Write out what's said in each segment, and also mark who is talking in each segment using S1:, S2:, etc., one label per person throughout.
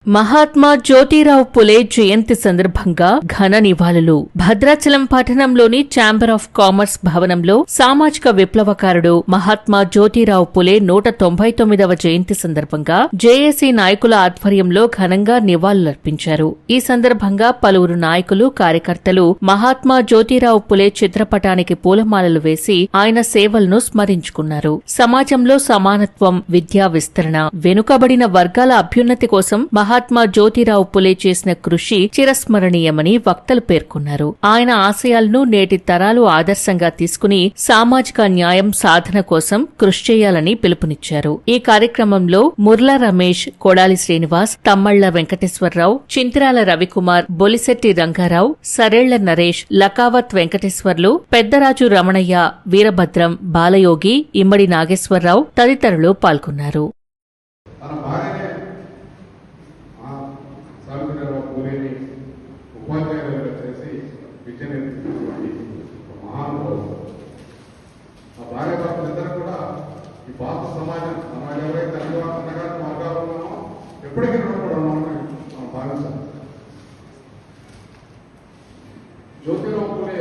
S1: మహాత్మా జ్యోతిరావు పులే జయంతి సందర్భంగా ఘన నివాళులు. భద్రాచలం పట్టణంలోని ఛాంబర్ ఆఫ్ కామర్స్ భవనంలో సామాజిక విప్లవకారుడు మహాత్మా జ్యోతిరావు పులే 199వ జయంతి సందర్భంగా జేఏసీ నాయకుల ఆధ్వర్యంలో ఘనంగా నివాళులర్పించారు. ఈ సందర్భంగా పలువురు నాయకులు, కార్యకర్తలు మహాత్మా జ్యోతిరావు పులే చిత్రపటానికి పూలమాలలు వేసి ఆయన సేవలను స్మరించుకున్నారు. సమాజంలో సమానత్వం, విద్యా విస్తరణ, వెనుకబడిన వర్గాల అభ్యున్నతి కోసం మహాత్మా జ్యోతిరావు పులే చేసిన కృషి చిరస్మరణీయమని వక్తలు పేర్కొన్నారు. ఆయన ఆశయాలను నేటి తరాలు ఆదర్శంగా తీసుకుని సామాజిక న్యాయం సాధన కోసం కృషి చేయాలని పిలుపునిచ్చారు. ఈ కార్యక్రమంలో ముర్ల రమేష్, కొడాలి శ్రీనివాస్, తమ్మళ్ల వెంకటేశ్వరరావు, చింతిరాల రవికుమార్, బొలిశెట్టి రంగారావు, సరేళ్ల నరేష్, లకావత్ వెంకటేశ్వర్లు, పెద్దరాజు రమణయ్య, వీరభద్రం, బాలయోగి, ఇమ్మడి నాగేశ్వరరావు తదితరులు పాల్గొన్నారు.
S2: ఉపాధ్యాయులుగా చేసి విద్య నేర్పించినటువంటి మహానుభావులు. ఆ భార్య భర్తలిద్దరూ కూడా ఈ భారత సమాజం మనం ఎవరైతే అన్నగారి మార్గాలు ఉన్నామో ఎప్పటికీ రుణపడి ఉన్నామని మనం భావించాలి. జ్యోతిరావు పులే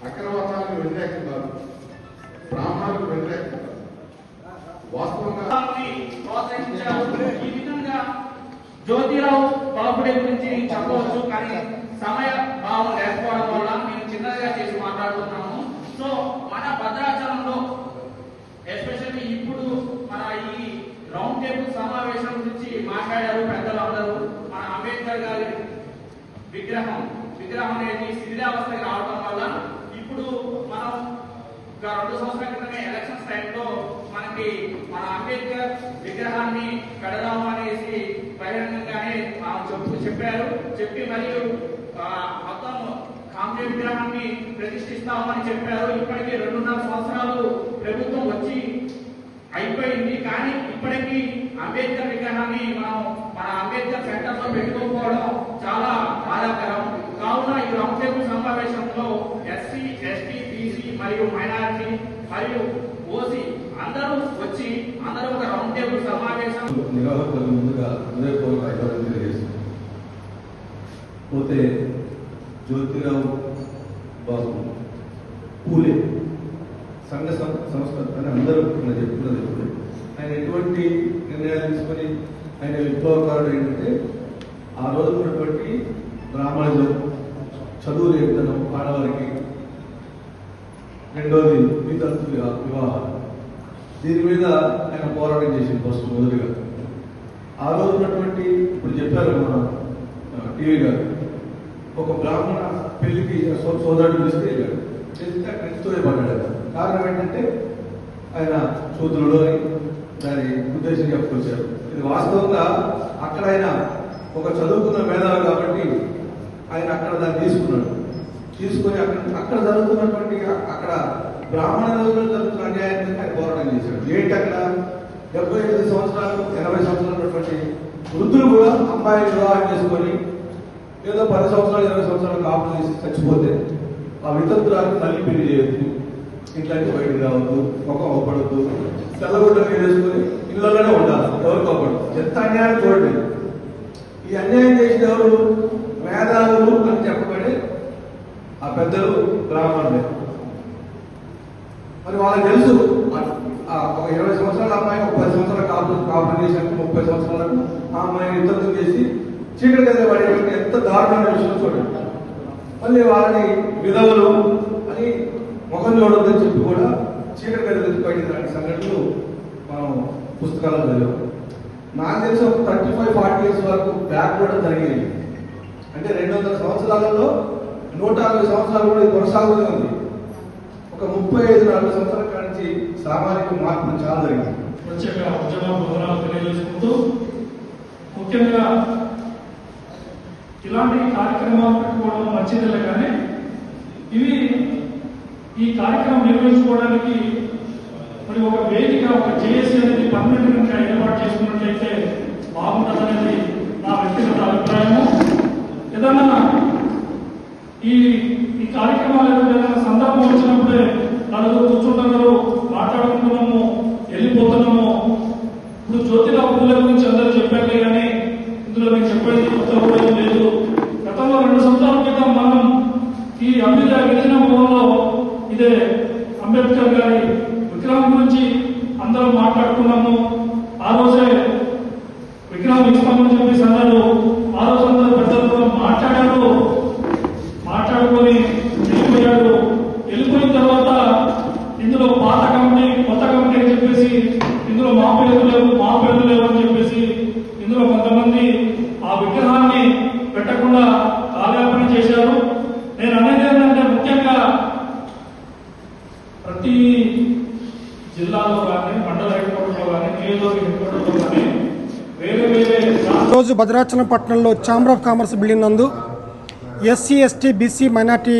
S2: అగ్రవర్ణాలకు వ్యతిరేకం కాదు, బ్రాహ్మణులకు వ్యతిరేకం కాదు. వాస్తవంగా
S3: ఈ విధంగా జ్యోతిరావు బాపుడే గురించి చెప్పవచ్చు, కానీ సమయ భావం లేకపోవడం వల్ల మేము చిన్నగా చేసి మాట్లాడుతున్నాము. సో మన భద్రాచలంలో ఎస్పెషల్లీ ఇప్పుడు మన ఈ రౌండ్ టేబుల్ సమావేశం గురించి మాట్లాడారు పెద్దలు అందరూ. మన అంబేద్కర్ గారి విగ్రహం అనేది శిథిలావస్థకి రావడం వల్ల ఇప్పుడు మనం 2 సంవత్సరాల క్రితమే ఎలక్షన్స్ టైంలో మనకి మన అంబేద్కర్ విగ్రహాన్ని పెడదాము అనేసి బహిరంగంగానే చెప్పారు. చెప్పి మరియు మొత్తం కాంగ్రెస్ విగ్రహాన్ని ప్రతిష్ఠిస్తామని చెప్పారు. ఇప్పటికీ 2.5 సంవత్సరాలు ప్రభుత్వం వచ్చి అయిపోయింది, కానీ ఇప్పటికీ అంబేద్కర్ విగ్రహాన్ని మనం మన అంబేద్కర్ సెంటర్ లో పెట్టుకోకపోవడం చాలా బాధాకరం. కావున ఈ రౌండ్ టేబుల్ సమావేశంలో ఎస్సీ, ఎస్టీ, బీసీ మరియు మైనారిటీ మరియు ఓసీ అందరూ వచ్చి అందరూ ఒక రౌండ్ టేబుల్ సమావేశం
S4: నిర్వాహకులకు ముందుగా హృదయపూర్వక అభినందనలు తెలియజేస్తున్నాను. పోతే జ్యోతిరావు బాబు పూలే సంఘ సంస్కృతి అని అందరూ చెప్తున్నది. ఆయన ఎటువంటి నిర్ణయాలు తీసుకొని ఆయన విప్లవకారుడు ఏంటంటే ఆ రోజు ఉన్నటువంటి బ్రాహ్మణులు చదువు లేదనం ఆడవారికి, రెండోది వితంతు వివాహం, దీని మీద ఆయన పోరాటం చేసింది ఫస్ట్ మొదలుగా. ఆ రోజు ఉన్నటువంటి ఇప్పుడు చెప్పారు మన టీవీ గారు, ఒక బ్రాహ్మణ పెళ్లికి సోదరుడు తీసుకెళ్ళాడు, చేస్తే అక్కడ ఇస్తూనే పడ్డాడు. కారణం ఏంటంటే ఆయన శూద్రుడు అని దాని ఉద్దేశం చెప్పుకొచ్చారు. ఇది వాస్తవంగా అక్కడ ఆయన ఒక చదువుకున్న మేధావి కాబట్టి ఆయన అక్కడ దాన్ని తీసుకొని అక్కడ జరుగుతున్నటువంటి అక్కడ బ్రాహ్మణులు జరుగుతున్న అన్యాయాన్ని ఆయన పోరాటం చేశాడు. ఏంటి అక్కడ 75 సంవత్సరాలు 80 సంవత్సరాలు ఉన్నటువంటి వృద్ధులు కూడా అమ్మాయిని వివాహం చేసుకొని ఏదో 10 సంవత్సరాలు 20 సంవత్సరాలు కాపులు చేసి చచ్చిపోతే ఆ వితంతురాలకు మళ్ళీ పెళ్లి చేయొద్దు, ఇంట్లోకి బయటకు రావద్దు, ముఖం ఒప్పడద్దు, తెల్లగుడ్డలు వేసుకొని ఇళ్లలోనే ఉండాలి, ఎవరికి ఒప్పడదు. ఎంత అన్యాయం చూడండి. ఈ అన్యాయం చేసిన ఎవరు? మేధావులు అని చెప్పబడి ఆ పెద్దలు బ్రాహ్మణులే. మరి వాళ్ళకి తెలుసు ఒక 20 సంవత్సరాల అమ్మాయి 10 సంవత్సరాల కాపులు చేసినట్టు 30 సంవత్సరాలకు ఆ అమ్మాయిని యుద్ధం చేసి చీకటి గది పడేటువంటి ఎంత దారుణమైన విషయం చూడండి. మళ్ళీ వాళ్ళని విధవులు అని ముఖం చూడొద్దని చెప్పి కూడా చీకటి గది పడిన సంఘటనలు మనం పుస్తకాల్లో చదివాం. నాకు తెలిసి ఒక 35-40 ఇయర్స్ వరకు బ్యాక్ కూడా జరిగింది. అంటే 200 సంవత్సరాలలో 150 సంవత్సరాలు కూడా ఇది కొనసాగుతూ ఉంది. ఒక 35-40 సంవత్సరాల నుంచి సామాజిక మార్పులు చాలా జరిగింది.
S5: ప్రత్యేక ఉద్యమ వివరాలు తెలియజేసుకుంటూ ముఖ్యంగా ఇలాంటి కార్యక్రమాలు పెట్టుకోవడం మంచిదిలే, కానీ ఈ కార్యక్రమం నిర్వహించుకోవడానికి మరి ఒక వేదిక, ఒక జేఏసీ అనేది పర్మనెంట్ గా ఏర్పాటు చేసుకున్నట్లయితే బాగుంటుందనేది నా వ్యక్తిగత అభిప్రాయము. ఏదన్నా ఈ కార్యక్రమాలు ఏదైనా సందర్భం వచ్చినప్పుడే నలుగురు కూర్చుంటున్నారు, మాట్లాడుకుంటున్నాము, వెళ్ళిపోతున్నాము. ఇప్పుడు జ్యోతిరావు పులే గురించి అందరూ చెప్పారులే, కానీ ఈ అభివృద్ధి గిరిజన భవన్లో ఇదే అంబేద్కర్ గారి విగ్రహం గురించి అందరం మాట్లాడుకున్నాము. ఆ రోజే విగ్రహం ఇస్తామని చెప్పేసి అన్నారు. ఆ రోజు అందరూ పెద్దలతో మాట్లాడుకొని వెళ్ళిపోయాడు. వెళ్ళిపోయిన తర్వాత ఇందులో పాత కమిటీ కొత్త కమిటీ అని చెప్పేసి ఇందులో మా పేర్లు లేవు అని చెప్పేసి ఇందులో కొంతమంది ఆ విగ్రహాన్ని పెట్టకుండా కాలయాపన చేశారు. నేను అనేది ఏంటంటే ముఖ్యంగా ప్రతి జిల్లాలో కానీ మండల హెడ్ క్వార్టర్లో కానీ నియోజకవర్గ హెడ్ క్వార్టర్లో కానీ వేరే
S6: రోజు భద్రాచలం పట్టణంలో ఛాంబర్ ఆఫ్ కామర్స్ బిల్డింగ్ నందు ఎస్సీ ఎస్టీ బీసీ మైనార్టీ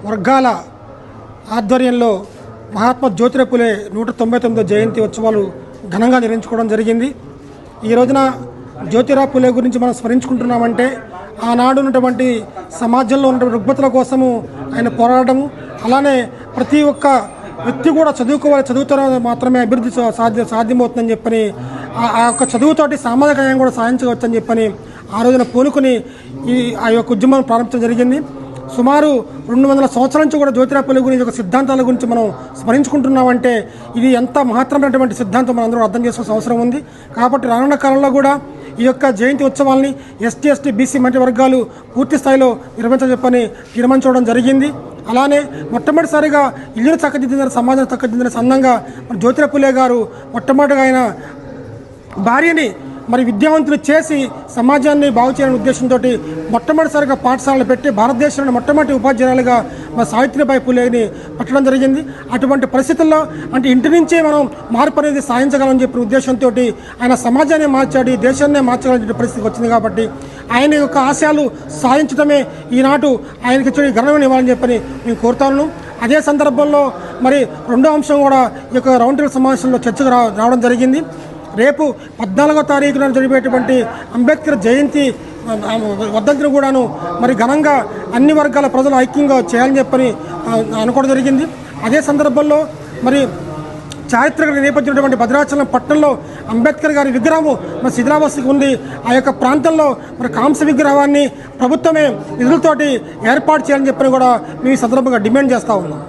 S6: వర్గాల ఆధ్వర్యంలో మహాత్మా జ్యోతిరావు పులే 199వ జయంతి ఉత్సవాలు ఘనంగా నిర్వహించుకోవడం జరిగింది. ఈ రోజున జ్యోతిరావు పులే గురించి మనం స్మరించుకుంటున్నామంటే ఆనాడు ఉన్నటువంటి సమాజంలో ఉన్నటువంటి రుగ్మతల కోసము ఆయన పోరాడము, అలానే ప్రతి ఒక్క వ్యక్తి కూడా చదువుతో మాత్రమే అభివృద్ధి సాధ్యమవుతుందని చెప్పని ఆ యొక్క చదువుతోటి సామాజిక న్యాయం కూడా సాధించవచ్చని చెప్పని ఆ రోజున పూనుకుని ఆ యొక్క ఉద్యమం ప్రారంభించడం జరిగింది. సుమారు 200 సంవత్సరాల నుంచి కూడా జ్యోతిరావు పులే గురించి ఒక సిద్ధాంతాల గురించి మనం స్మరించుకుంటున్నామంటే ఇది ఎంత మహత్తరమైనటువంటి సిద్ధాంతం మనం అందరూ అర్థం చేసుకోవాల్సిన అవసరం ఉంది. కాబట్టి రానున్న కాలంలో కూడా ఈ యొక్క జయంతి ఉత్సవాల్ని ఎస్టీ ఎస్టీ బీసీ మైనారిటీ వర్గాలు పూర్తి స్థాయిలో నిర్వహించజెప్పని తీర్మానించడం జరిగింది. అలానే మొట్టమొదటిసారిగా ఇల్లును చక్కదిద్దిన సమాజం చక్కదిద్దిన సందంగా జ్యోతిరావు పులే గారు మొట్టమొదటిగా ఆయన భార్యని విద్యావంతులు చేసి సమాజాన్ని బాగు చేయాలనే ఉద్దేశంతో మొట్టమొదటిసారిగా పాఠశాలలు పెట్టి భారతదేశంలోని మొట్టమొదటి ఉపాధ్యాయులుగా సావిత్రిబాయి పులేని పెట్టడం జరిగింది. అటువంటి పరిస్థితుల్లో అంటే ఇంటి నుంచే మనం మార్పు అనేది సాధించగలమని చెప్పిన ఉద్దేశంతో ఆయన సమాజాన్ని మార్చాడు, దేశాన్నే మార్చగలిగిన పరిస్థితి వచ్చింది. కాబట్టి ఆయన యొక్క ఆశయాలు సాధించడమే ఈనాడు ఆయనకి ఇచ్చే ఘనమైన ఇవ్వాలని చెప్పని మేము కోరుతాను. అదే సందర్భంలో రెండో అంశం కూడా ఈ యొక్క రౌండ్ టేబుల్ సమావేశంలో చర్చకు రావడం జరిగింది. రేపు 14వ తారీఖున జరిపేటువంటి అంబేద్కర్ జయంతి వర్ధంతిని కూడాను ఘనంగా అన్ని వర్గాల ప్రజలు ఐక్యంగా చేయాలని చెప్పని అనుకోవడం జరిగింది. అదే సందర్భంలో చారిత్రక నేపథ్యం ఉన్నటువంటి భద్రాచలం పట్టణంలో అంబేద్కర్ గారి విగ్రహము శిథిలావస్థకు ఉంది. ఆ యొక్క ప్రాంతంలో కాంస్య విగ్రహాన్ని ప్రభుత్వమే నిధులతోటి ఏర్పాటు చేయాలని చెప్పని కూడా మేము ఈ సందర్భంగా డిమాండ్ చేస్తూ ఉన్నాం.